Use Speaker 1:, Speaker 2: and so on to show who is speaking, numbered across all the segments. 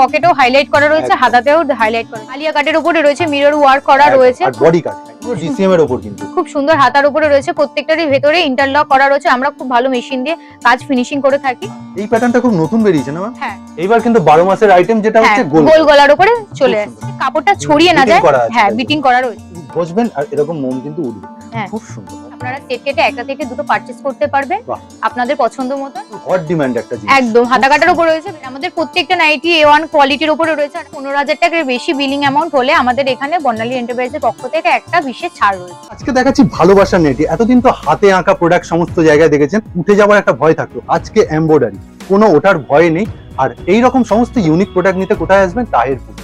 Speaker 1: পকেটেও highlight করা রয়েছে, হাতাতেও highlight করা, আলিয়া কাটের উপরে রয়েছে, মিরর ওয়ার্ক করা রয়েছে,
Speaker 2: আর বডি কাট ডিসিএম এর উপর কিন্তু
Speaker 1: খুব সুন্দর হাতার উপরে রয়েছে, প্রত্যেকটারই ভেতরে ইন্টারলক করা রয়েছে। আমরা খুব ভালো মেশিন দিয়ে কাজ ফিনিশিং করে থাকি।
Speaker 2: এই প্যাটার্নটা খুব নতুন বেরিয়েছে না ম্যাম?
Speaker 1: হ্যাঁ,
Speaker 2: এইবার কিন্তু 12 মাসের আইটেম যেটা হচ্ছে
Speaker 1: গোল গলার উপরে চলে আসছে, কাপড়টা ছড়িয়ে না যায়। হ্যাঁ, বিটিং করা রয়েছে,
Speaker 2: বসবেন আর এরকম মোম কিন্তু উঠবে।
Speaker 1: হ্যাঁ,
Speaker 2: খুব সুন্দর।
Speaker 1: আপনারা সেট কেটে একটা থেকে দুটো পারচেজ করতে পারবেন আপনাদের পছন্দ মতো।
Speaker 2: হট ডিমান্ড একটা জিনিস,
Speaker 1: একদম হাতা কাটার উপর রয়েছে। আমাদের প্রত্যেকটা নাইটি A1 কোয়ালিটির উপরে রয়েছে। আর 15,000 টাকার বেশি বিলিং অ্যামাউন্ট হলে আমাদের এখানে বর্ণালী এন্টারপ্রাইজের পক্ষ থেকে একটা বিশেষ ছাড় রয়েছে।
Speaker 2: আজকে দেখাচ্ছি ভালোবাসার নেটি। এতদিন তো হাতে আঁকা প্রোডাক্ট সমস্ত জায়গায় দেখেছেন, উঠে যাওয়ার একটা ভয় থাকতো। আজকে এমব্রয়ডারি, কোনো ওঠার ভয় নেই। আর এই রকম সমস্ত ইউনিক প্রোডাক্ট নিতে কোথায় আসবেন? তাহেরপুর।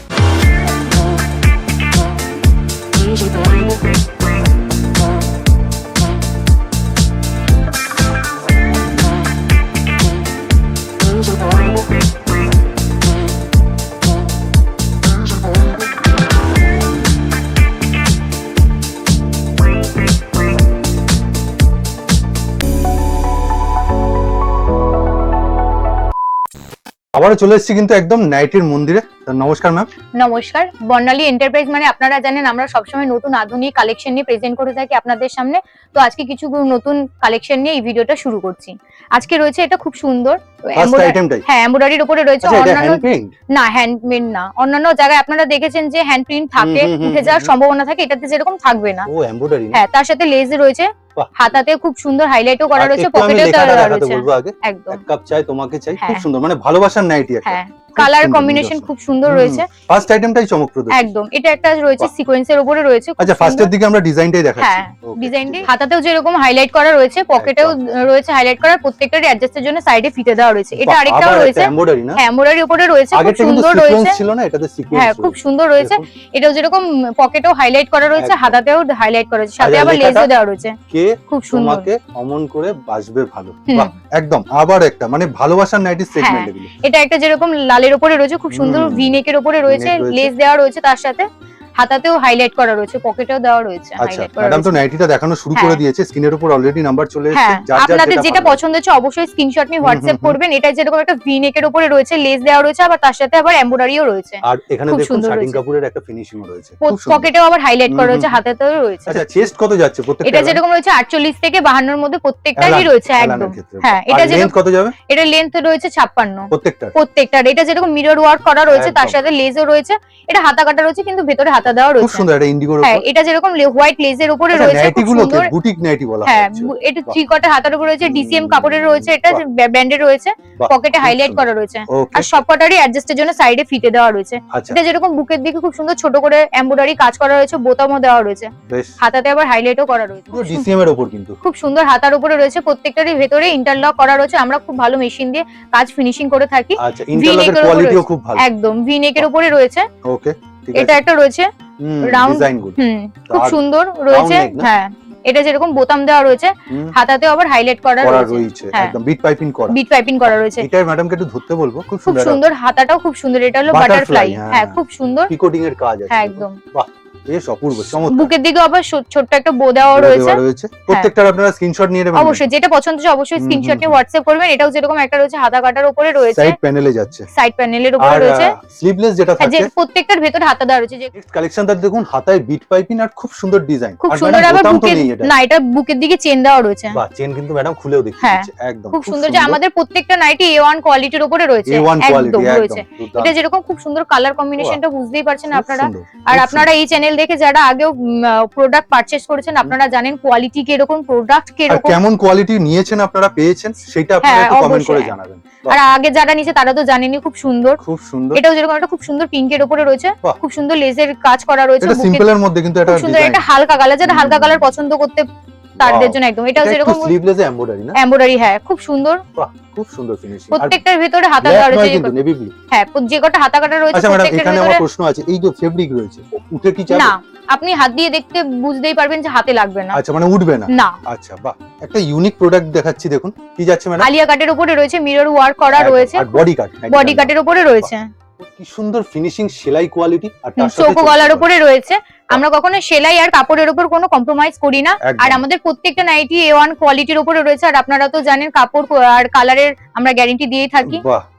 Speaker 2: আবারও চলে এসেছি কিন্তু একদম নাইটির মন্দিরে। নমস্কার ম্যাম।
Speaker 1: নমস্কার। বর্ণালী এন্টারপ্রাইজ মানে আপনারা জানেন আমরা সবসময় নতুন আধুনিক কালেকশন নিয়ে প্রেজেন্ট করে থাকি আপনাদের সামনে। তো আজকে কিছু নতুন কালেকশন নিয়ে এই ভিডিওটা শুরু করছি। আজকে রয়েছে এটা খুব সুন্দর, হ্যাঁ এমব্রয়ডারির উপরে রয়েছে। না হ্যান্ডমেড না, অন্যান্য জায়গায় আপনারা দেখেছেন যে হ্যান্ড প্রিন্ট থাকে, উঠে যাওয়ার সম্ভাবনা থাকে, এটাতে যেরকম থাকবে না।
Speaker 2: ও এমব্রয়ডারি,
Speaker 1: হ্যাঁ, তার সাথে লেজ রয়েছে, হাতাতে খুব সুন্দর হাইলাইটও করা রয়েছে, পকেটেও দেওয়া রয়েছে। একদম
Speaker 2: এক কাপ চাই তোমাকে চাই, খুব সুন্দর, মানে ভালোবাসার নাইটি একটা।
Speaker 1: হ্যাঁ, কালার কম্বিনেশন খুব সুন্দর রয়েছে।
Speaker 2: ফার্স্ট আইটেমটাই চমকপ্রদ।
Speaker 1: একদম, এটা একটা রয়েছে সিকোয়েন্সের উপরে রয়েছে।
Speaker 2: আচ্ছা, ফার্স্টের দিকে আমরা ডিজাইনটাই দেখাচ্ছি।
Speaker 1: হ্যাঁ, ডিজাইনটি হাতাতেও যেরকম হাইলাইট করা রয়েছে, পকেটেও রয়েছে হাইলাইট করা, প্রত্যেকটারই অ্যাডজাস্টের জন্য সাইডে ফিতে দেওয়া রয়েছে। এটা আরেকটাও রয়েছে
Speaker 2: এমব্রয়ডারি না?
Speaker 1: হ্যাঁ, এমব্রয়ডারি উপরে রয়েছে, খুব সুন্দর রয়েছে।
Speaker 2: ছিল না এটাতে সিকোয়েন্স?
Speaker 1: হ্যাঁ, খুব সুন্দর রয়েছে। এটাও যেরকম পকেটেও হাইলাইট করা রয়েছে, হাতাতেও হাইলাইট করা রয়েছে, সাথে আবার লেজও দেওয়া রয়েছে।
Speaker 2: কে
Speaker 1: খুব সুন্দর,
Speaker 2: তোমাকে অমন করে বাসবে ভালো। বাহ, একদম আবার একটা মানে ভালোবাসার নাইটি সেগমেন্ট এগুলো।
Speaker 1: এটা একটা যেরকম লালের উপরে রয়েছে, খুব সুন্দর ভি নেকের উপরে রয়েছে, লেস দেওয়া রয়েছে, তার সাথে হাতাতেও হাইলাইট করা রয়েছে, পকেটেও দেওয়া রয়েছে।
Speaker 2: আচ্ছা, ম্যাডাম তো নাইটিটা দেখানো শুরু করে দিয়েছে। স্ক্রিনের উপর অলরেডি নাম্বার চলে এসেছে।
Speaker 1: আপনাদের যেটা পছন্দ হচ্ছে অবশ্যই স্ক্রিনশট নিয়ে হোয়াটসঅ্যাপ করবেন। এটা যেরকম একটা ভি নেকের উপরে রয়েছে, লেস দেওয়া রয়েছে, আবার তার সাথে আবার এমব্রয়ডারিও রয়েছে।
Speaker 2: আর এখানে দেখুন শাটিং কাপড়ের একটা ফিনিশিংও রয়েছে,
Speaker 1: পকেটেও আবার হাইলাইট করা রয়েছে, হাতেতেও রয়েছে।
Speaker 2: আচ্ছা, চেস্ট কত যাচ্ছে প্রত্যেকটা?
Speaker 1: এটা যেরকম রয়েছে 48 থেকে 52 এর মধ্যে প্রত্যেকটারই রয়েছে। একদম, হ্যাঁ। এটা যেরকম
Speaker 2: কত যাবে?
Speaker 1: এটা লেন্থ রয়েছে 56
Speaker 2: প্রত্যেকটার।
Speaker 1: এটা যেরকম মিরর ওয়ার্ক করা রয়েছে, তার সাথে লেজও রয়েছে। এটা হাতা কাটা রয়েছে, কিন্তু ভেতরে হাতা দেওয়া রয়েছে।
Speaker 2: খুব সুন্দর, এটা ইন্ডিগোর উপর।
Speaker 1: হ্যাঁ, এটা যেরকম হোয়াইট লেজের উপরে রয়েছে, খুব সুন্দর
Speaker 2: বুটিক নাইটি বলা হয়।
Speaker 1: হ্যাঁ, এটা থ্রি কোয়ার্টার হাতার উপরে রয়েছে, ডিসিএম কাপড়ের রয়েছে, এটা ব্র্যান্ডের রয়েছে, পকেটে হাইলাইট করা রয়েছে, আর সবকটারই অ্যাডজাস্টের জন্য সাইডে ফিতে দেওয়া রয়েছে। এটা যেরকম বুকের দিকে খুব সুন্দর ছোট করে এমব্রয়ডারি কাজ করা রয়েছে, বোতামও দেওয়া রয়েছে, হাতাতে আবার হাইলাইটও করা রয়েছে।
Speaker 2: পুরো ডিসিএম এর উপর কিন্তু
Speaker 1: খুব সুন্দর হাতার উপরে রয়েছে, প্রত্যেকটারই ভেতরে ইন্টারলক করা রয়েছে। আমরা খুব ভালো মেশিন দিয়ে কাজ ফিনিশিং করে থাকি।
Speaker 2: আচ্ছা, ইন্টারলকের কোয়ালিটিও খুব ভালো।
Speaker 1: একদম ভি নেকের উপরে রয়েছে।
Speaker 2: ওকে, ঠিক আছে।
Speaker 1: এটা একটা রয়েছে রাউন্ড
Speaker 2: ডিজাইন গুড,
Speaker 1: খুব সুন্দর রয়েছে। হ্যাঁ, এটা যেরকম বোতাম দেওয়া রয়েছে, হাতাতেও আবার হাইলাইট করা রয়েছে।
Speaker 2: একদম বিট পাইপিং করা রয়েছে। এটা ম্যাডামকে একটু ধরতে বলবো, খুব
Speaker 1: সুন্দর হাতাটাও খুব সুন্দর। এটা হলো বাটারফ্লাই। হ্যাঁ, খুব সুন্দর
Speaker 2: পিকোটিং এর কাজ আছে।
Speaker 1: হ্যাঁ, একদম
Speaker 2: বাহ, বেশ অপূর্ব, চমৎকার।
Speaker 1: বুকের দিকে আবার ছোট্ট একটা বো দেওয়া রয়েছে।
Speaker 2: প্রত্যেকটার আপনারা স্ক্রিনশট নিয়ে নেবেন।
Speaker 1: অবশ্যই, যেটা পছন্দ হচ্ছে অবশ্যই স্ক্রিনশট নিয়ে হোয়াটসঅ্যাপ করবেন। এটাও যেরকম একটা রয়েছে হাতা কাটার উপরে রয়েছে,
Speaker 2: সাইড প্যানেলে যাচ্ছে,
Speaker 1: সাইড প্যানেলের উপরে রয়েছে,
Speaker 2: স্লিভলেস যেটা থাকে,
Speaker 1: প্রত্যেকটার ভেতরে হাতা দেওয়া রয়েছে।
Speaker 2: নেক্সট কালেকশনটা দেখুন, হাতায় বিট পাইপিং আর খুব সুন্দর ডিজাইন,
Speaker 1: খুব সুন্দর। আবার বুকের না, এটা বুকের দিকে চেন দেওয়া রয়েছে।
Speaker 2: বাহ, চেন কিন্তু ম্যাডাম খুলেও দেখিয়েছে। একদম
Speaker 1: খুব সুন্দর, যে আমাদের প্রত্যেকটা নাইটি A1 কোয়ালিটির উপরে রয়েছে। একদম রয়েছে। এটা যেরকম খুব সুন্দর কালার কম্বিনেশনটা বুঝতেই পারছেন আপনারা। আর আপনারা এই চ্যানেল দেখে যারা আগেও প্রোডাক্ট পারচেজ করেছেন, আপনারা জানেন কোয়ালিটি কি রকম, প্রোডাক্ট কি রকম,
Speaker 2: কেমন কোয়ালিটি নিয়েছেন আপনারা, পেয়েছেন, সেটা আপনারা একটু কমেন্ট করে জানাবেন।
Speaker 1: আর আগে যারা নিয়েছে তারা তো জানেনই। খুব সুন্দর, খুব সুন্দর। এটাও যেরকম একটা খুব সুন্দর পিঙ্কের উপরে রয়েছে, খুব সুন্দর লেজের কাজ করা রয়েছে।
Speaker 2: এটা সিম্পলের মধ্যে কিন্তু এটা
Speaker 1: সুন্দর, এটা হালকা কালার, যারা হালকা কালার পছন্দ করতে তাদের জন্য একদম। এটাও যেরকম
Speaker 2: স্লিভলেস এমব্রয়ডারি না?
Speaker 1: এমব্রয়ডারি, হ্যাঁ, খুব সুন্দর।
Speaker 2: খুব সুন্দর ফিনিশিং।
Speaker 1: প্রত্যেকটার ভিতরে হাতা দেওয়া রয়েছে
Speaker 2: কিন্তু নেভি ব্লু।
Speaker 1: হ্যাঁ, যে কটা হাতা কাটা রয়েছে প্রত্যেকটার
Speaker 2: এখানে আমার প্রশ্ন আছে, এই যে ফেব্রিক রয়েছে, উঠে কি যাবে?
Speaker 1: না, আপনি হাত দিয়ে দেখতে বুঝতেই পারবেন যে হাতে লাগবে না।
Speaker 2: আচ্ছা, মানে উঠবে না?
Speaker 1: না।
Speaker 2: আচ্ছা, বাহ, একটা ইউনিক প্রোডাক্ট দেখাচ্ছি, দেখুন কি যাচ্ছে ম্যাডাম।
Speaker 1: আলিয়া কাটের উপরে রয়েছে, মিরর ওয়ার্ক করা রয়েছে,
Speaker 2: আর বডি
Speaker 1: কাটের উপরে রয়েছে।
Speaker 2: কি সুন্দর ফিনিশিং, সেলাই কোয়ালিটি, আর তার সাথে
Speaker 1: চৌকো গলার উপরে রয়েছে। আমরা কখনো সেলাই আর কাপড়ের উপর কোনো কম্প্রোমাইজ করি না। আর আমাদের প্রত্যেকটা নাইটি A1 কোয়ালিটির উপরে রয়েছে। আর আপনারা তো জানেন কাপড় আর কালারের আমরা গ্যারান্টি দিয়ে থাকি।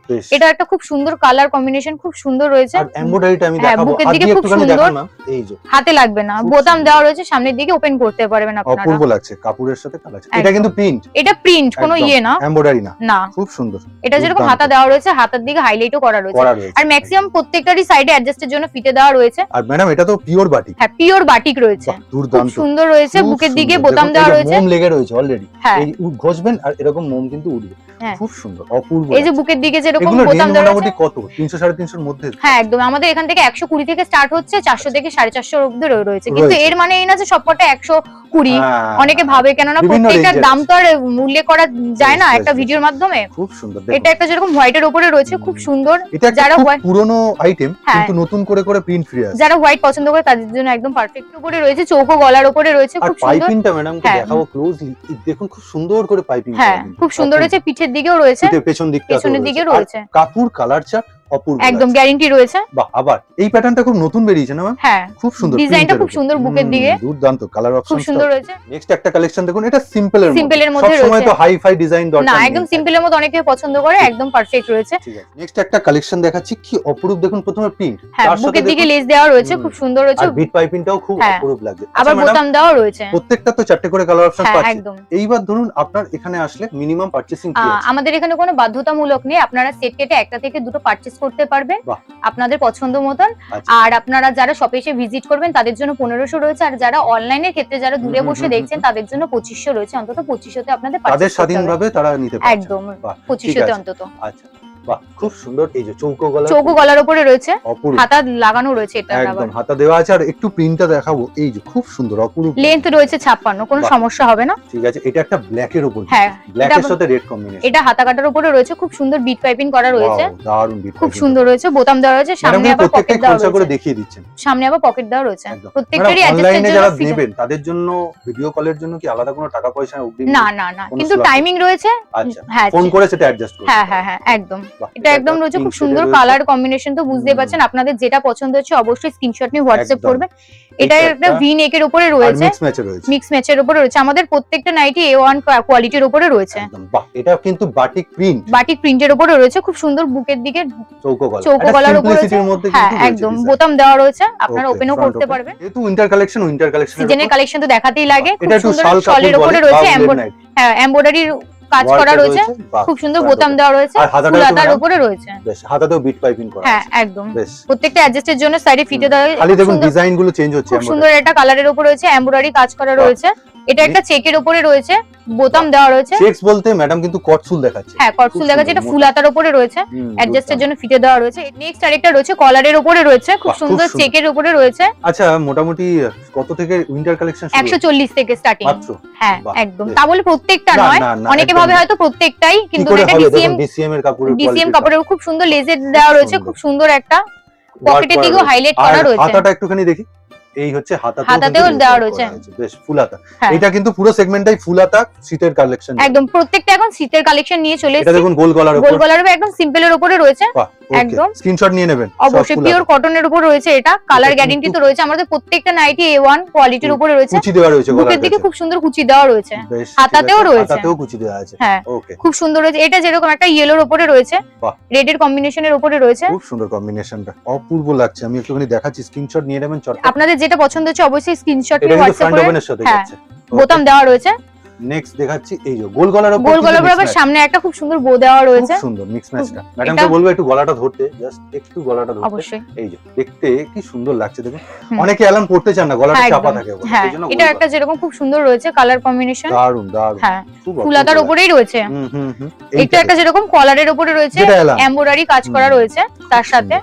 Speaker 2: বেশ।
Speaker 1: এটা একটা খুব সুন্দর কালার কম্বিনেশন, খুব সুন্দর রয়েছে।
Speaker 2: আর এমব্রয়ডারিটা আমি
Speaker 1: হ্যাঁ,
Speaker 2: দেখাবো,
Speaker 1: বুকের
Speaker 2: আর
Speaker 1: দিকে
Speaker 2: দিয়ে
Speaker 1: খুব
Speaker 2: একটুখানি
Speaker 1: সুন্দর।
Speaker 2: দেখান ম্যাম। এই যে
Speaker 1: হাতে লাগবে না,
Speaker 2: খুব
Speaker 1: বোতাম
Speaker 2: সুন্দর।
Speaker 1: দেওয়া রয়েছে, সামনের দিকে ওপেন করতে পারবেন আপনারা।
Speaker 2: অপূর্ব লাগছে কাপড়ের সাথে কালার। এটা
Speaker 1: একদম।
Speaker 2: কিন্তু প্রিন্ট,
Speaker 1: এটা প্রিন্ট, কোনো ইয়ে না,
Speaker 2: এমব্রয়ডারি না,
Speaker 1: না।
Speaker 2: খুব সুন্দর।
Speaker 1: এটা যেরকম
Speaker 2: দুর্দান্ত।
Speaker 1: হাতা দেওয়া রয়েছে, হাতার দিকে হাইলাইটও করা রয়েছে।
Speaker 2: করা রয়েছে।
Speaker 1: আর ম্যাক্সিমাম প্রত্যেকটারই সাইডে অ্যাডজাস্টের জন্য ফিতে দেওয়া রয়েছে।
Speaker 2: আর ম্যাডাম এটা তো পিওর বাটিক।
Speaker 1: হ্যাঁ, পিওর বাটিক রয়েছে,
Speaker 2: বাহ,
Speaker 1: খুব
Speaker 2: দুর্দান্ত।
Speaker 1: সুন্দর রয়েছে।
Speaker 2: খুব
Speaker 1: বুকের দিকে
Speaker 2: সুন্দর।
Speaker 1: বোতাম
Speaker 2: দেখুন,
Speaker 1: দেওয়া
Speaker 2: এই যে
Speaker 1: রয়েছে।
Speaker 2: মোম লেগে রয়েছে অলরেডি।
Speaker 1: হ্যাঁ,
Speaker 2: এই ঘষবেন আর এরকম মোম কিন্তু উঠবে।
Speaker 1: হ্যাঁ।
Speaker 2: খুব সুন্দর, অপূর্ব।
Speaker 1: এই যে বুকের দিকে যেরকম
Speaker 2: এগুলো
Speaker 1: বোতাম
Speaker 2: রেঞ্জ
Speaker 1: দেওয়া
Speaker 2: মোটামুটি
Speaker 1: রয়েছে।
Speaker 2: কত? 300-350 এর মধ্যে?
Speaker 1: হ্যাঁ, একদম। আমাদের এখান থেকে 120 থেকে স্টার্ট হচ্ছে, 400 থেকে 450 অবধি রয়েছে। কিন্তু
Speaker 2: রয়েছে।
Speaker 1: এর মানে এই না যে সবকটা 120।
Speaker 2: হ্যাঁ,
Speaker 1: অনেকে ভাবে, কেননা
Speaker 2: বিভিন্ন
Speaker 1: প্রত্যেকটার
Speaker 2: range-এর
Speaker 1: দাম
Speaker 2: আছে।
Speaker 1: তো আর উল্লেখ করা যায় না
Speaker 2: Yes,
Speaker 1: একটা
Speaker 2: yes,
Speaker 1: ভিডিওর
Speaker 2: yes.
Speaker 1: মাধ্যমে।
Speaker 2: খুব সুন্দর।
Speaker 1: এটা
Speaker 2: দেখুন,
Speaker 1: একটা যেরকম হোয়াইটের উপরে রয়েছে, খুব সুন্দর।
Speaker 2: এটা একটা
Speaker 1: যারা
Speaker 2: খুব
Speaker 1: white-
Speaker 2: পুরনো আইটেম,
Speaker 1: হ্যাঁ।
Speaker 2: কিন্তু নতুন করে প্রিন্ট ফিরে আসছে।
Speaker 1: যারা হোয়াইট পছন্দ করে তাদের জন্য একদম পারফেক্ট। উপরে রয়েছে চৌকো গলার উপরে রয়েছে,
Speaker 2: আর
Speaker 1: খুব সুন্দর।
Speaker 2: পাইপিংটা ম্যাডাম কে
Speaker 1: হ্যাঁ।
Speaker 2: দেখাবো ক্লোজলি। দেখুন খুব সুন্দর করে পাইপিং।
Speaker 1: হ্যাঁ, খুব সুন্দর রয়েছে। পিঠের দিকেও রয়েছে,
Speaker 2: পেছন দিকটা
Speaker 1: পেছনের দিকে রয়েছে।
Speaker 2: কাপড় কালার চার্ট অপূর্ব।
Speaker 1: একদম গ্যারান্টি রয়েছে।
Speaker 2: বাহ, আবার এই প্যাটার্নটা খুব নতুন বেরিয়েছে না ম্যাম?
Speaker 1: হ্যাঁ,
Speaker 2: খুব সুন্দর।
Speaker 1: ডিজাইনটা খুব সুন্দর বুকের দিকে।
Speaker 2: দুর্দান্ত কালার অপশন।
Speaker 1: খুব সুন্দর রয়েছে।
Speaker 2: নেক্সট একটা কালেকশন দেখুন, এটা সিম্পলের মধ্যে।
Speaker 1: সিম্পলের মধ্যে
Speaker 2: সব সময়
Speaker 1: রয়েছে।
Speaker 2: তো হাই ফাই ডিজাইন দরকার
Speaker 1: না,
Speaker 2: নেই।
Speaker 1: একদম সিম্পলের মধ্যে অনেকে পছন্দ করে, একদম পারফেক্ট রয়েছে।
Speaker 2: ঠিক আছে, নেক্সট একটা কালেকশন দেখাচ্ছি, কি অপরূপ দেখুন। প্রথমে প্রিন্ট,
Speaker 1: হ্যাঁ, বুকের দিকে লেস দেওয়া রয়েছে, খুব সুন্দর রয়েছে।
Speaker 2: আর বিট পাইপিংটাও খুব
Speaker 1: হ্যাঁ।
Speaker 2: অপরূপ লাগছে।
Speaker 1: আবার
Speaker 2: আচ্ছা ম্যাডাম,
Speaker 1: বোতাম দেওয়া রয়েছে।
Speaker 2: প্রত্যেকটা তো 4টে করে কালার অপশন
Speaker 1: হ্যাঁ,
Speaker 2: পাচ্ছি।
Speaker 1: একদম।
Speaker 2: এইবার ধরুন আপনার এখানে আসলে মিনিমাম পারচেসিং কি আছে?
Speaker 1: আমাদের এখানে কোনো বাধ্যতামূলক নেই, আপনারা সেট কেটে একটা থেকে দুটো পারচেজ করতে পারবেন
Speaker 2: বাহ।
Speaker 1: আপনাদের পছন্দ মতন।
Speaker 2: আচ্ছা।
Speaker 1: আর আপনারা যারা শপে এসে ভিজিট করবেন তাদের জন্য 1500 রয়েছে, আর যারা অনলাইনের ক্ষেত্রে যারা দূরে বসে দেখছেন তাদের জন্য 2500 রয়েছে। অন্তত 2500 তে আপনাদের
Speaker 2: তাদের
Speaker 1: purchase করতে হবে।
Speaker 2: স্বাধীনভাবে তারা নিতে পারবে।
Speaker 1: একদম
Speaker 2: বাহ,
Speaker 1: 2500 তে
Speaker 2: আছে।
Speaker 1: অন্তত।
Speaker 2: আচ্ছা, বাহ, খুব সুন্দর। এই যে চৌকো গলা,
Speaker 1: চৌকো গলার উপরে রয়েছে,
Speaker 2: অপূর্ব।
Speaker 1: হাতা লাগানো রয়েছে। এটা আবার
Speaker 2: একদম হাতা দেওয়া আছে। আর একটু প্রিন্টটা দেখাবো, এই যে খুব সুন্দর অপূর্ব।
Speaker 1: লেন্থ রয়েছে 56, কোনো
Speaker 2: বাহ।
Speaker 1: সমস্যা হবে না।
Speaker 2: ঠিক আছে, এটা একটা ব্ল্যাক এর উপর।
Speaker 1: হ্যাঁ,
Speaker 2: ব্ল্যাকের
Speaker 1: এটা-
Speaker 2: সাথে রেড কম্বিনেশন।
Speaker 1: এটা হাতা কাটার উপরে রয়েছে, খুব সুন্দর বিট পাইপিং করা রয়েছে,
Speaker 2: দারুণ বিট।
Speaker 1: খুব সুন্দর রয়েছে। বোতাম দেওয়া রয়েছে, সামনে আবার পকেট
Speaker 2: প্রত্যেকটা
Speaker 1: দেওয়া
Speaker 2: খোলসা করে
Speaker 1: রয়েছে।
Speaker 2: দেখিয়ে দিচ্ছেন।
Speaker 1: সামনে আবার পকেট দেওয়া রয়েছে।
Speaker 2: একদম।
Speaker 1: প্রত্যেকটারই
Speaker 2: ম্যাডাম,
Speaker 1: অ্যাডজাস্টের
Speaker 2: অনলাইনে
Speaker 1: জন্য
Speaker 2: যারা
Speaker 1: ফিতে-
Speaker 2: নেবেন তাদের জন্য ভিডিও কলের জন্য কি আলাদা কোনো টাকা পয়সা অগ্রিম?
Speaker 1: না না না,
Speaker 2: কোনো
Speaker 1: কিন্তু
Speaker 2: slot নেই?
Speaker 1: টাইমিং রয়েছে।
Speaker 2: আচ্ছা,
Speaker 1: হ্যাঁ,
Speaker 2: ফোন করে সেটা অ্যাডজাস্ট করুন।
Speaker 1: হ্যাঁ হ্যাঁ হ্যাঁ, একদম।
Speaker 2: বাহ,
Speaker 1: এটা একদম রয়েছে, খুব
Speaker 2: pink
Speaker 1: সুন্দর
Speaker 2: shade এ
Speaker 1: কালার কম্বিনেশন। তো বুঝতেই পারছেন, আপনাদের যেটা পছন্দ হচ্ছে অবশ্যই স্ক্রিনশট নিয়ে হোয়াটসঅ্যাপ
Speaker 2: একদম।
Speaker 1: করবেন। এটা
Speaker 2: এটা
Speaker 1: একটা
Speaker 2: একটা-
Speaker 1: ভি নেকের উপরে
Speaker 2: আর
Speaker 1: রয়েছে,
Speaker 2: মিক্স ম্যাচে রয়েছে।
Speaker 1: মিক্স ম্যাচের উপরে রয়েছে। আমাদের প্রত্যেকটা নাইটি A1 কোয়ালিটির উপরে রয়েছে,
Speaker 2: একদম। বাহ, এটা কিন্তু বাটিক প্রিন্ট,
Speaker 1: বাটিক প্রিন্টের উপরে রয়েছে। খুব সুন্দর বুকের দিকে
Speaker 2: চৌকো গলা।
Speaker 1: চৌকো
Speaker 2: একটা
Speaker 1: গলার উপরে রয়েছে।
Speaker 2: simplicity-র মধ্যে
Speaker 1: হ্যাঁ,
Speaker 2: কিন্তু রয়েছে
Speaker 1: একদম।
Speaker 2: design।
Speaker 1: বোতাম দেওয়া রয়েছে, আপনারা
Speaker 2: Okay,
Speaker 1: ওপেনও
Speaker 2: front
Speaker 1: করতে
Speaker 2: open।
Speaker 1: পারবেন।
Speaker 2: যেহেতু উইন্টার কালেকশন
Speaker 1: সিজনের কালেকশন তো দেখাতেই লাগে। খুব
Speaker 2: এটা একটু
Speaker 1: সুন্দর
Speaker 2: শাল
Speaker 1: শলের
Speaker 2: কাপড়
Speaker 1: উপরে
Speaker 2: বলে
Speaker 1: রয়েছে,
Speaker 2: বা blend night।
Speaker 1: হ্যাঁ, এমব্রয়ডারির কাজ করা রয়েছে। খুব সুন্দর বোতাম দেওয়া রয়েছে,
Speaker 2: আর হাতাটাও
Speaker 1: ফুল
Speaker 2: তো
Speaker 1: হাতার
Speaker 2: madam
Speaker 1: উপরে রয়েছে।
Speaker 2: বেশ, হাতাতেও বিট পাইপিং করা
Speaker 1: হ্যাঁ,
Speaker 2: আছে।
Speaker 1: একদম।
Speaker 2: বেশ,
Speaker 1: প্রত্যেকটা অ্যাডজাস্টের জন্য সাইডে ফিতে দেওয়া
Speaker 2: খালি
Speaker 1: খুব
Speaker 2: দেখুন
Speaker 1: সুন্দর-
Speaker 2: ডিজাইন গুলো চেঞ্জ হচ্ছে।
Speaker 1: খুব সুন্দর একটা কালারের উপরে রয়েছে, এমব্রয়ডারি কাজ করা
Speaker 2: বাহ।
Speaker 1: রয়েছে। এটা একটা চেকের উপরে রয়েছে, বোতাম দেওয়া রয়েছে।
Speaker 2: চেকস বলতে ম্যাডাম কিন্তু কটসুল দেখাচ্ছে।
Speaker 1: হ্যাঁ, কটসুল
Speaker 2: খুব
Speaker 1: দেখা যাচ্ছে। এটা
Speaker 2: সুন্দর,
Speaker 1: ফুল হাতার উপরে রয়েছে, অ্যাডজাস্টের জন্য ফিতে দেওয়া রয়েছে। নেক্সট আরেকটা রয়েছে কলারের উপরে রয়েছে, খুব
Speaker 2: বাহ, খুব
Speaker 1: সুন্দর
Speaker 2: সুন্দর।
Speaker 1: চেকের উপরে রয়েছে।
Speaker 2: আচ্ছা, মোটামুটি কত থেকে উইন্টার কালেকশন শুরু?
Speaker 1: 140 থেকে স্টার্টিং।
Speaker 2: মাত্র?
Speaker 1: হ্যাঁ,
Speaker 2: বাহ,
Speaker 1: একদম।
Speaker 2: বেশ।
Speaker 1: তা বলে প্রত্যেকটা
Speaker 2: না,
Speaker 1: নয়,
Speaker 2: না, না,
Speaker 1: অনেকে
Speaker 2: একদম
Speaker 1: ভাবে
Speaker 2: না।
Speaker 1: হয়তো প্রত্যেকটাই,
Speaker 2: কি
Speaker 1: কিন্তু
Speaker 2: করে
Speaker 1: এটা
Speaker 2: হবে?
Speaker 1: ডিসিএম
Speaker 2: দেখুন ডিসিএম এর কাপড়ের
Speaker 1: ডিসিএম
Speaker 2: quality
Speaker 1: কাপড়ের খুব সুন্দর লেজের দেওয়া রয়েছে,
Speaker 2: সুন্দর।
Speaker 1: খুব সুন্দর একটা
Speaker 2: work
Speaker 1: পকেটের
Speaker 2: করা
Speaker 1: দিকেও
Speaker 2: রয়েছে।
Speaker 1: হাইলাইট
Speaker 2: আর
Speaker 1: করা রয়েছে।
Speaker 2: হাতাটা একটুখানি দেখি। এই হচ্ছে হাতাতেও
Speaker 1: হাতাতেও
Speaker 2: কিন্তু
Speaker 1: দেওয়া
Speaker 2: work
Speaker 1: রয়েছে।
Speaker 2: করা বেশ, ফুল হাতা।
Speaker 1: হ্যাঁ।
Speaker 2: এটা কিন্তু পুরো সেগমেন্টটাই ফুল হাতা শীতের কালেকশন।
Speaker 1: একদম প্রত্যেকটা এখন শীতের কালেকশন নিয়ে চলে
Speaker 2: এটা
Speaker 1: এসেছে।
Speaker 2: দেখুন গোল গলার উপর।
Speaker 1: গোল গলার উপর একদম সিম্পলের উপরে রয়েছে।
Speaker 2: বাহ,
Speaker 1: একদম।
Speaker 2: স্ক্রিনশট নিয়ে নেবেন।
Speaker 1: অবশ্যই পিওর কটনের উপর রয়েছে এটা। কালার
Speaker 2: কিন্তু-
Speaker 1: গ্যারান্টি তো রয়েছে। আমাদের প্রত্যেকটা নাইটি A1 কোয়ালিটির উপরে রয়েছে।
Speaker 2: কুচি দেওয়া রয়েছে
Speaker 1: বুকের
Speaker 2: গলার
Speaker 1: দিকে
Speaker 2: কাছে।
Speaker 1: খুব সুন্দর কুচি দেওয়া রয়েছে।
Speaker 2: বেশ, ঠিক
Speaker 1: হাতাতেও
Speaker 2: আছে।
Speaker 1: রয়েছে।
Speaker 2: হাতাতেও কুচি দেওয়া আছে।
Speaker 1: হ্যাঁ,
Speaker 2: ওকে,
Speaker 1: খুব সুন্দর রয়েছে। এটা যেরকম একটা ইয়েলোর উপরে রয়েছে,
Speaker 2: বাহ।
Speaker 1: রেড এর কম্বিনেশনের উপরে রয়েছে।
Speaker 2: খুব সুন্দর কম্বিনেশনটা, অপূর্ব লাগছে। আমি একটুখানি দেখাচ্ছি, স্ক্রিনশট নিয়ে নেবেন চট।
Speaker 1: আপনাদের যেটা পছন্দ হচ্ছে অবশ্যই স্ক্রিনশট
Speaker 2: এটা
Speaker 1: নিয়ে
Speaker 2: কিন্তু
Speaker 1: হোয়াটসঅ্যাপ
Speaker 2: ফ্রন্ট
Speaker 1: করে।
Speaker 2: ওপেনের সাথে
Speaker 1: হ্যাঁ,
Speaker 2: যাচ্ছে।
Speaker 1: বোতাম দেওয়া রয়েছে।
Speaker 2: নেক্সট দেখাচ্ছি এই যে গোল গলার উপর।
Speaker 1: গোল
Speaker 2: কিন্তু
Speaker 1: গলার উপর
Speaker 2: mix
Speaker 1: আবার
Speaker 2: match।
Speaker 1: সামনে একটা খুব সুন্দর বো দেওয়া রয়েছে।
Speaker 2: খুব সুন্দর মিক্স ম্যাচটা। ম্যাডামকে
Speaker 1: এটা-
Speaker 2: বলবো একটু গলাটা ধরতে, জাস্ট একটু গলাটা ধরতে।
Speaker 1: অবশ্যই।
Speaker 2: এই যে দেখতে কি সুন্দর লাগছে দেখুন।
Speaker 1: হুম।
Speaker 2: অনেকে অ্যালার্ম পড়তে চান না, গলাটা
Speaker 1: হ্যাঁ,
Speaker 2: চাপা
Speaker 1: একদম।
Speaker 2: থাকে বলে।
Speaker 1: হ্যাঁ,
Speaker 2: সেইজন্য
Speaker 1: এটা
Speaker 2: গোল
Speaker 1: একটা যেরকম খুব সুন্দর রয়েছে কালার কম্বিনেশন।
Speaker 2: গলা। দারুণ দারুণ।
Speaker 1: হ্যাঁ,
Speaker 2: খুব
Speaker 1: ফুলাতার
Speaker 2: অপূর্ব
Speaker 1: উপরেই রয়েছে।
Speaker 2: লাগছে। হুম হুম হুম।
Speaker 1: এটা একটা যেরকম কলারের উপরে রয়েছে,
Speaker 2: যেটা এলাম
Speaker 1: এমব্রয়ডারি কাজ করা রয়েছে তার সাথে।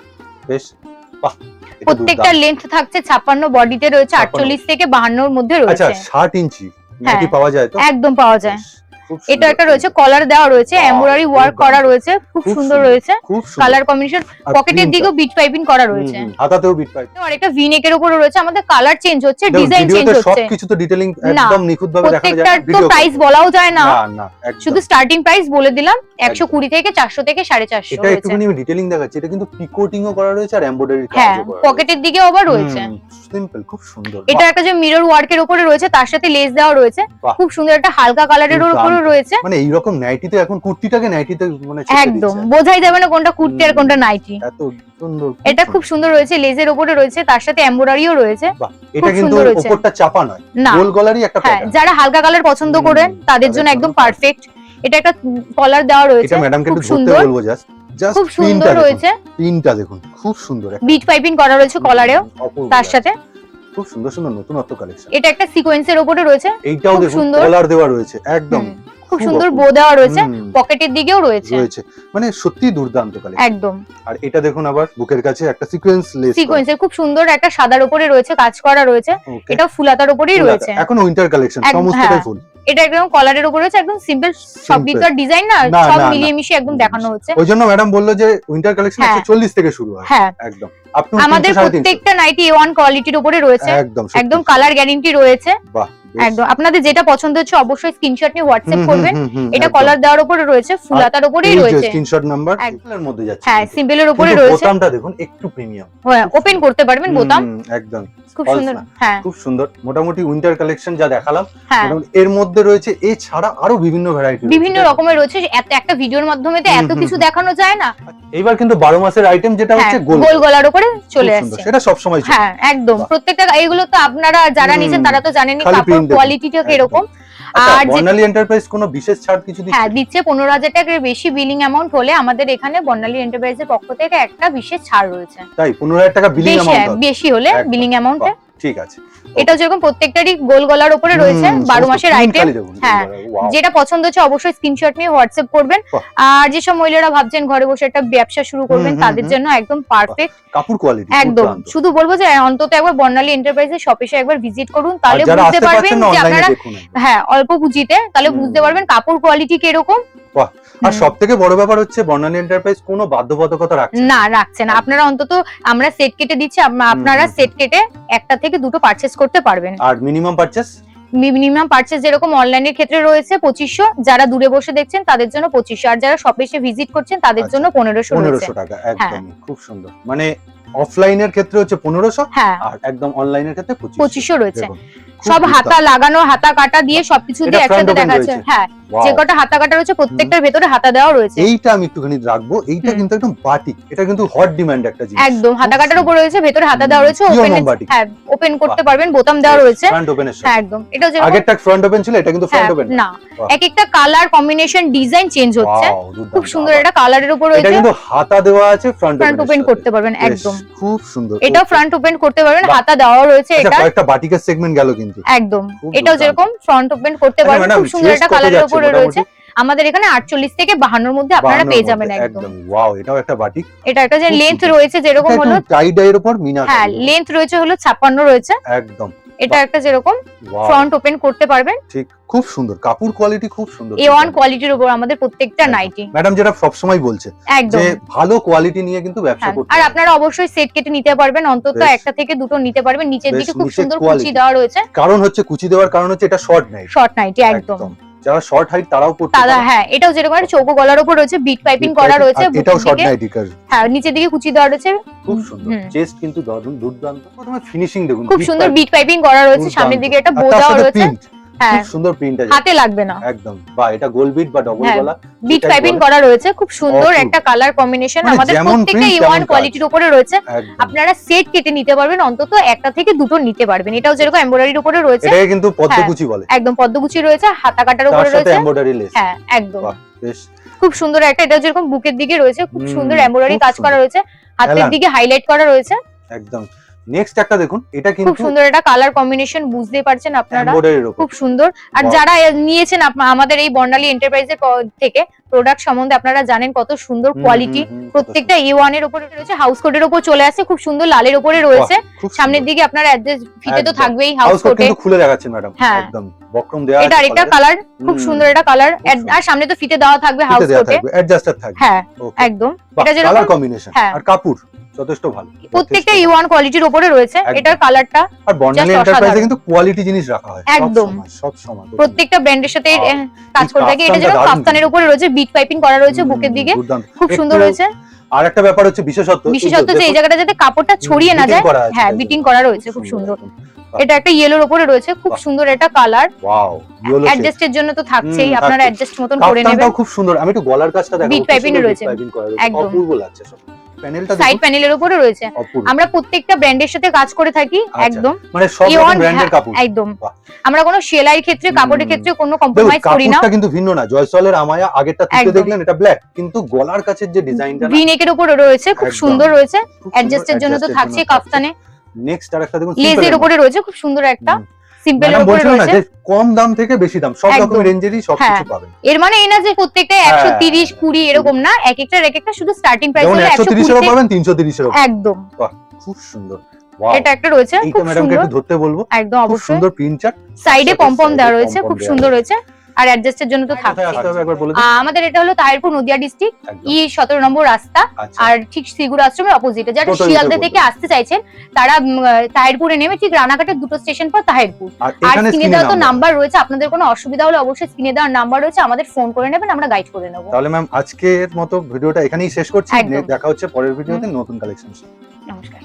Speaker 2: বেশ, বাহ, এটা
Speaker 1: প্রত্যেকটা
Speaker 2: দুর্দান্ত।
Speaker 1: লেন্থ থাকছে 56, বডিতে রয়েছে
Speaker 2: 56
Speaker 1: 48 থেকে 52 এর মধ্যে
Speaker 2: আচ্ছা,
Speaker 1: রয়েছে।
Speaker 2: 60 ইঞ্চি নাকি
Speaker 1: হ্যাঁ,
Speaker 2: পাওয়া যায় তো?
Speaker 1: একদম পাওয়া যায়।
Speaker 2: বেশ, খুব
Speaker 1: এটা
Speaker 2: সুন্দর।
Speaker 1: একটা রয়েছে, কলার দেওয়া রয়েছে,
Speaker 2: Wow,
Speaker 1: এমব্রয়ডারি ওয়ার্ক
Speaker 2: দুর্দান্ত।
Speaker 1: করা রয়েছে, খুব
Speaker 2: খুব
Speaker 1: সুন্দর
Speaker 2: সুন্দর।
Speaker 1: রয়েছে।
Speaker 2: খুব সুন্দর।
Speaker 1: কালার কম্বিনেশন,
Speaker 2: আর
Speaker 1: পকেটের
Speaker 2: print টা।
Speaker 1: দিকেও বিট পাইপিং করা রয়েছে।
Speaker 2: হুম, হুম, হাতাতেও বিট পাইপ।
Speaker 1: আর একটা ভি নেকের উপরে রয়েছে। আমাদের কালার চেঞ্জ হচ্ছে, ডিজাইন চেঞ্জ
Speaker 2: ভিডিওতে
Speaker 1: হচ্ছে।
Speaker 2: সবকিছু তো ডিটেইলিং
Speaker 1: না,
Speaker 2: একদম নিখুঁতভাবে দেখানো যায়
Speaker 1: প্রত্যেকটার
Speaker 2: না
Speaker 1: তো
Speaker 2: ভিডিও
Speaker 1: প্রাইস বলাও যায় না,
Speaker 2: না একদম।
Speaker 1: শুধু স্টার্টিং প্রাইস বলে দিলাম। 120 থেকে 400 থেকে 450
Speaker 2: এটা
Speaker 1: রয়েছে।
Speaker 2: একটুখানি ডিটেইলিং দেখাচ্ছি। এটা কিন্তু পিকোটিংও করা রয়েছে আর এমব্রয়ডারি
Speaker 1: হ্যাঁ,
Speaker 2: কাজও করা রয়েছে।
Speaker 1: পকেটের দিকেও আবার রয়েছে।
Speaker 2: সিম্পল, খুব সুন্দর।
Speaker 1: এটা একটা যে মিরর ওয়ার্কের উপরে রয়েছে, তার সাথে লেস দেওয়া রয়েছে,
Speaker 2: বাহ।
Speaker 1: খুব সুন্দর একটা হালকা কালারের উপরে রয়েছে।
Speaker 2: মানে এইরকম নাইটিতে এখন কুর্তিটাকে নাইটিতে মানে চেপে
Speaker 1: একদম
Speaker 2: দিচ্ছে।
Speaker 1: বোঝাই যাবে না কোনটা কুর্তি আর কোনটা নাইটি।
Speaker 2: এত সুন্দর,
Speaker 1: এটা খুব সুন্দর রয়েছে, লেজের উপরে রয়েছে, তার সাথে এমব্রয়ডারিও রয়েছে।
Speaker 2: বাহ, এটা
Speaker 1: খুব
Speaker 2: কিন্তু
Speaker 1: সুন্দর হয়েছে।
Speaker 2: উপরটা চাপা নয়,
Speaker 1: না,
Speaker 2: গোল গলারই একটা
Speaker 1: হ্যাঁ,
Speaker 2: প্যাটার্ন।
Speaker 1: যারা হালকা কালার পছন্দ করেন তাদের জন্য একদম পারফেক্ট। এটা একটা কলার দেওয়া রয়েছে,
Speaker 2: এটা ম্যাডামকে
Speaker 1: খুব
Speaker 2: একটু ধরতে
Speaker 1: সুন্দর,
Speaker 2: বলবো, জাস্ট
Speaker 1: খুব সুন্দর রয়েছে।
Speaker 2: পিনটা দেখুন, খুব সুন্দর একটা
Speaker 1: বিট পাইপিং করা রয়েছে কলারেও,
Speaker 2: অপূর্ব
Speaker 1: তার সাথে
Speaker 2: খুব সুন্দর সুন্দর নতুনত্ব কালেকশন।
Speaker 1: এটা একটা সিকোয়েন্সের উপরে রয়েছে,
Speaker 2: এইটাও
Speaker 1: খুব
Speaker 2: দেখুন
Speaker 1: সুন্দর।
Speaker 2: কলার দেওয়া রয়েছে, একদম
Speaker 1: খুব সুন্দর বো দেওয়া রয়েছে, পকেটের দিকেও রয়েছে,
Speaker 2: মানে সত্যি দুর্দান্ত কালেকশন
Speaker 1: একদম।
Speaker 2: আর এটা দেখুন আবার বুকের কাছে একটা সিকোয়েন্স লেস,
Speaker 1: সিকোয়েন্সের খুব সুন্দর একটা সাদার উপরে রয়েছে, কাজ করা রয়েছে। এটা ফুলাতার উপরেই রয়েছে,
Speaker 2: এখন উইন্টার কালেকশন সমস্তটাই ফুল।
Speaker 1: এটা একদম কলারের উপরে রয়েছে, একদম সিম্পল, সব দিককার ডিজাইন না, সব মিলিয়ে মিশিয়ে একদম দেখানো হচ্ছে।
Speaker 2: ওই জন্য ম্যাডাম বললো যে উইন্টার কালেকশন 140 থেকে শুরু হয়।
Speaker 1: হ্যাঁ,
Speaker 2: একদম।
Speaker 1: আমাদের প্রত্যেকটা নাইটি A1 কোয়ালিটির উপরে রয়েছে, একদম কালার গ্যারান্টি রয়েছে।
Speaker 2: বাহ,
Speaker 1: একদম। আপনাদের যেটা পছন্দ হচ্ছে অবশ্যই স্ক্রিনশট নিয়ে হোয়াটসঅ্যাপ করবেন। এটা কলার দেওয়ার উপরে রয়েছে, ফুলাতার উপরেই রয়েছে,
Speaker 2: স্ক্রিনশট নাম্বার এর মধ্যে যাচ্ছে।
Speaker 1: হ্যাঁ, সিম্পলের উপরে রয়েছে।
Speaker 2: বোতামটা দেখুন একটু প্রিমিয়াম,
Speaker 1: হ্যাঁ, ওপেন করতে পারবেন বোতাম,
Speaker 2: একদম
Speaker 1: খুব সুন্দর। হ্যাঁ,
Speaker 2: খুব সুন্দর। মোটামুটি উইন্টার কালেকশন যা দেখালাম, এর মধ্যে রয়েছে এছাড়া আরো বিভিন্ন ভ্যারাইটি, বিভিন্ন
Speaker 1: রকমের রয়েছে। একটা ভিডিওর মাধ্যমে তো এত কিছু দেখানো যায় না।
Speaker 2: এইবার কিন্তু 12 মাসের আইটেম যেটা হচ্ছে
Speaker 1: গোল গলার উপরে চলে আসছে,
Speaker 2: সেটা সব সময়।
Speaker 1: হ্যাঁ, একদম। প্রত্যেকটা এগুলো তো আপনারা যারা নিছেন তারা তো জানেনই কাপড় কোয়ালিটিটা কিরকম।
Speaker 2: আর বর্ণালী এন্টারপ্রাইজ কোনো বিশেষ ছাড় কিছু দিচ্ছে?
Speaker 1: হ্যাঁ, দিচ্ছে। 15,000 টাকার বেশি বিলিং অ্যামাউন্ট হলে আমাদের এখানে বর্ণালী এন্টারপ্রাইজের পক্ষ থেকে একটা বিশেষ ছাড় রয়েছে।
Speaker 2: তাই 15,000 টাকা বিলিং অ্যামাউন্ট
Speaker 1: বেশি হলে বিলিং অ্যামাউন্টে,
Speaker 2: ঠিক আছে।
Speaker 1: এটা যেরকম প্রত্যেকটারই গোল গলার উপরে রয়েছে, 12 মাসের আইটেম। হ্যাঁ, যেটা পছন্দ হচ্ছে অবশ্যই স্ক্রিনশট নিয়ে হোয়াটসঅ্যাপ করবেন। আর যেসব মহিলারা ভাবছেন ঘরে বসে একটা ব্যবসা শুরু করবেন, তাদের জন্য একদম পারফেক্ট
Speaker 2: কাপড় কোয়ালিটি,
Speaker 1: একদম। শুধু বলবো যে অন্তত একবার বর্ণালী এন্টারপ্রাইজের শপে এসে একবার ভিজিট করুন, তাহলে বুঝতে পারবেন যে আপনারা, হ্যাঁ, অল্প পুঁজিতে তাহলে বুঝতে পারবেন কাপড় কোয়ালিটি কিরকম।
Speaker 2: আর সবথেকে বড় ব্যাপার হচ্ছে বর্ণালী এন্টারপ্রাইজ কোনো বাধ্যবাধকতা রাখছে
Speaker 1: না। আপনারা অন্তত আমরা সেট কেটে দিচ্ছি, আপনারা সেট কেটে একটা থেকে দুটো পারচেজ করতে পারবেন।
Speaker 2: আর মিনিমাম
Speaker 1: পারচেজ যেরকম অনলাইনের ক্ষেত্রে রয়েছে 2500, যারা দূরে বসে দেখছেন তাদের জন্য 2500, আর যারা শপে এসে ভিজিট করছেন তাদের জন্য 1500
Speaker 2: টাকা। একদমই, খুব সুন্দর। মানে অফলাইনের ক্ষেত্রে হচ্ছে 1500, আর একদম অনলাইনের ক্ষেত্রে 2500 রয়েছে।
Speaker 1: সব হাতা লাগানো, হাতা কাটা দিয়ে সবকিছু দিয়ে একসাথে দেখাচ্ছে। হ্যাঁ, যে কটা হাতা কাটা রয়েছে প্রত্যেকটার ভেতরে হাতা দেওয়া রয়েছে।
Speaker 2: এইটা আমি একটুখানি রাখবো, এইটা কিন্তু একদম বাটিক, এটা কিন্তু হট ডিমান্ড একটা জিনিস।
Speaker 1: একদম, হাতা কাটার উপর রয়েছে, ভেতরে হাতা দেওয়া রয়েছে, হ্যাঁ, ওপেন করতে পারবেন, বোতাম দেওয়া রয়েছে
Speaker 2: ফ্রন্ট ওপেনের সাথে।
Speaker 1: হ্যাঁ, একদম। এটা যে
Speaker 2: আগেরটা ফ্রন্ট ওপেন ছিল, এটা কিন্তু ফ্রন্ট ওপেন
Speaker 1: না। এক একটা কালার কম্বিনেশন ডিজাইন চেঞ্জ হচ্ছে, খুব সুন্দর। এটা কালারের উপর রয়েছে,
Speaker 2: এটা কিন্তু হাতা দেওয়া আছে, ফ্রন্ট
Speaker 1: ওপেন করতে পারবেন, একদম
Speaker 2: খুব সুন্দর।
Speaker 1: এটা ফ্রন্ট ওপেন করতে পারবেন, হাতা দেওয়া রয়েছে। এটা
Speaker 2: একটা বাটিকের সেগমেন্ট গেল কিন্তু,
Speaker 1: একদম। এটাও যেরকম ফ্রন্ট ওপেন করতে পারবেন, খুব সুন্দর। একটা কালারের উপরে রয়েছে। আমাদের এখানে 48 থেকে 52 এর মধ্যে আপনারা পেয়ে যাবেন একদম।
Speaker 2: ওয়াও, এটাও একটা বাটিক।
Speaker 1: এটা একটা যে লেন্থ রয়েছে যেরকম হলো
Speaker 2: টাই ডাইয়ের উপর মিনা,
Speaker 1: হ্যাঁ, লেন্থ রয়েছে হলো 56 রয়েছে
Speaker 2: একদম।
Speaker 1: এটা একটা যেরকম ফ্রন্ট ওপেন করতে পারবেন,
Speaker 2: ঠিক, খুব সুন্দর। কাপড় কোয়ালিটি খুব সুন্দর,
Speaker 1: A1 কোয়ালিটির উপর আমাদের প্রত্যেকটা নাইটি।
Speaker 2: ম্যাডাম যেটা সব সময় বলছে যে ভালো কোয়ালিটি নিয়ে কিন্তু ব্যবসা করতে,
Speaker 1: আর আপনারা অবশ্যই সেট কেটে নিতে পারবেন, অন্তত একটা থেকে দুটো নিতে পারবেন। নিচের দিকে খুব সুন্দর কুচি দেওয়া রয়েছে,
Speaker 2: কারণ হচ্ছে কুচি দেওয়ার কারণ হচ্ছে এটা শর্ট নাইটি,
Speaker 1: একদম।
Speaker 2: যারা শর্ট হাইট তারাও পড়তে পারে।
Speaker 1: হ্যাঁ, এটাও যেরকম চৌকো গলার উপর রয়েছে, বিট পাইপিং করা রয়েছে,
Speaker 2: এটাও শর্ট নাইটি কাজ।
Speaker 1: হ্যাঁ, নিচের দিকে কুচি দেওয়া রয়েছে,
Speaker 2: খুব সুন্দর। চেস্ট কিন্তু দুর্দান্ত। প্রথমে ফিনিশিং দেখুন,
Speaker 1: খুব সুন্দর বিট পাইপিং করা রয়েছে, সামনের দিকে একটা বো দেওয়া রয়েছে। হ্যাঁ,
Speaker 2: খুব সুন্দর প্রিন্ট আছে,
Speaker 1: হাতে লাগবে না
Speaker 2: একদম। বা এটা গোল বিট বা ডবল গলা,
Speaker 1: বিট পাইপিং করা রয়েছে, খুব সুন্দর একটা কালার কম্বিনেশন। আমাদের প্রত্যেকটা A1 কোয়ালিটির উপরে রয়েছে, আপনারা সেট কেটে নিতে পারবেন, অন্তত একটা থেকে দুটো নিতে পারবেন। এটাও যেরকম এমব্রয়ডারির উপরে রয়েছে,
Speaker 2: এটা কিন্তু পদ্মকুচি বলে,
Speaker 1: একদম পদ্মকুচি রয়েছে, হাতা কাটার উপরে রয়েছে,
Speaker 2: এমব্রয়ডারি লেস।
Speaker 1: হ্যাঁ, একদম।
Speaker 2: বেশ
Speaker 1: খুব সুন্দর একটা, এটা যেরকম বুকের দিকে রয়েছে, খুব সুন্দর এমব্রয়ডারি কাজ করা রয়েছে, হাতের দিকে হাইলাইট করা রয়েছে,
Speaker 2: একদম। নেক্সট একটা দেখুন, এটা কিন্তু
Speaker 1: খুব সুন্দর একটা কালার কম্বিনেশন, বুঝতেই পারছেন আপনারা, খুব সুন্দর। আর যারা নিয়েছেন আমাদের এই বর্ণালী এন্টারপ্রাইজের থেকে প্রোডাক্ট সম্বন্ধে আপনারা জানেন কত সুন্দর কোয়ালিটি। প্রত্যেকটা A1 এর উপরে রয়েছে, হাউস কোটের উপর চলে আসে, খুব সুন্দর লালের উপরে রয়েছে। সামনের দিকে আপনারা অ্যাডজাস্ট ফিতে তো থাকবেই হাউস কোটে,
Speaker 2: কিন্তু খুলে দেখাচ্ছেন ম্যাডাম, একদম বক্রম দেওয়া আছে।
Speaker 1: এটা আরেকটা কালার, খুব সুন্দর একটা কালার। আর সামনে তো ফিতে দেওয়া থাকবে হাউস কোটে,
Speaker 2: অ্যাডজাস্টার থাকবে।
Speaker 1: হ্যাঁ, একদম। এটা যেরকম
Speaker 2: কালার কম্বিনেশন আর কাপড় যথেষ্ট ভালো,
Speaker 1: প্রত্যেকটা A1 কোয়ালিটির উপরে রয়েছে। এটার কালারটা
Speaker 2: আর বর্ণালী এন্টারপ্রাইজে কিন্তু কোয়ালিটি জিনিস রাখা হয়
Speaker 1: একদম
Speaker 2: সব সময়,
Speaker 1: প্রত্যেকটা ব্র্যান্ডের সাথে কাজ করে থাকে। এটা যেরকম কাফতানের উপরে রয়েছে, বিট পাইপিং করা রয়েছে বুকের দিকে, খুব সুন্দর রয়েছে।
Speaker 2: আর একটা ব্যাপার হচ্ছে বিশেষত্ব
Speaker 1: যে এই জায়গাটা যাতে কাপড়টা ছড়িয়ে না যায়, হ্যাঁ বিটিং করা রয়েছে খুব সুন্দর। এটা একটা ইয়েলোর উপরে রয়েছে, খুব সুন্দর এটা কালার।
Speaker 2: ওয়াও, ইয়েলো
Speaker 1: অ্যাডজাস্টের জন্য তো থাকছেই, আপনারা অ্যাডজাস্ট মতন করে নেবেন।
Speaker 2: কাফতানটাও খুব সুন্দর। আমি একটু গলার কাজটা দেখাবো,
Speaker 1: বিট পাইপিং রয়েছে, একদম
Speaker 2: অপূর্ব লাগছে সব। প্যানেলটা
Speaker 1: সাইড প্যানেলের উপরে রয়েছে। আমরা প্রত্যেকটা ব্র্যান্ডের সাথে কাজ করে থাকি, একদম
Speaker 2: মানে সব রকম ব্র্যান্ডের কাপড়,
Speaker 1: একদম। আমরা কোনো সেলাইয়ের ক্ষেত্রে, কাপড়ের ক্ষেত্রে কোনো কম্প্রোমাইজ করি না।
Speaker 2: কাপড়টা কিন্তু ভিন্ন না। জয়সওয়ালের আমায়া আগেরটা থেকে দেখলেন এটা ব্ল্যাক, কিন্তু গলার কাছের যে ডিজাইনটা
Speaker 1: ভি নেকের উপরে রয়েছে, খুব সুন্দর রয়েছে। অ্যাডজাস্টের জন্য তো থাকছে কাফতানে।
Speaker 2: নেক্সট আরেকটা দেখুন,
Speaker 1: লেজের উপরে রয়েছে, খুব সুন্দর একটা সিম্পলের উপরে রয়েছে।
Speaker 2: কম দাম থেকে বেশি দাম, সব রকম রেঞ্জেরই সবকিছু পাবেন।
Speaker 1: এর মানে এই না যে প্রত্যেকটা 130 20 এরকম না, এক একটা শুধু স্টার্টিং প্রাইস হলো
Speaker 2: 130 এরও পাবেন, 330 এরও
Speaker 1: একদম।
Speaker 2: বাহ, খুব সুন্দর। ওয়াও,
Speaker 1: এটা একটা রয়েছে খুব
Speaker 2: ম্যাডামকে একটু ধরতে বলবো,
Speaker 1: একদম অবশ্যই।
Speaker 2: সুন্দর প্রিন্ট চার্ট,
Speaker 1: সাইডে পমপম দেওয়া রয়েছে, খুব সুন্দর রয়েছে। আর অ্যাডজাস্টের জন্য তো থাকছে। আমাদের এটা হলো তাহিরপুর নদিয়া ডিস্ট্রিক্ট, E17 নম্বর রাস্তা, আর ঠিক শ্রীগুর আশ্রমের অপোজিটে। যারা শিয়ালদা থেকে আসতে চাইছেন তারা তাহিরপুরে নেমে ঠিক রানাঘাটের 2টো স্টেশন পর তাহিরপুর। আর স্ক্রিনে দেওয়া তো নাম্বার রয়েছে, আপনাদের কোনো অসুবিধা হলে অবশ্যই স্ক্রিনে দেওয়ার নাম্বার রয়েছে, আমাদের ফোন করে নেবেন, আমরা গাইড করে নেব।
Speaker 2: তাহলে ম্যাম আজকের মতো ভিডিওটা এখানেই শেষ করছি। দেখা হচ্ছে পরের ভিডিওতে নতুন কালেকশন।
Speaker 1: নমস্কার।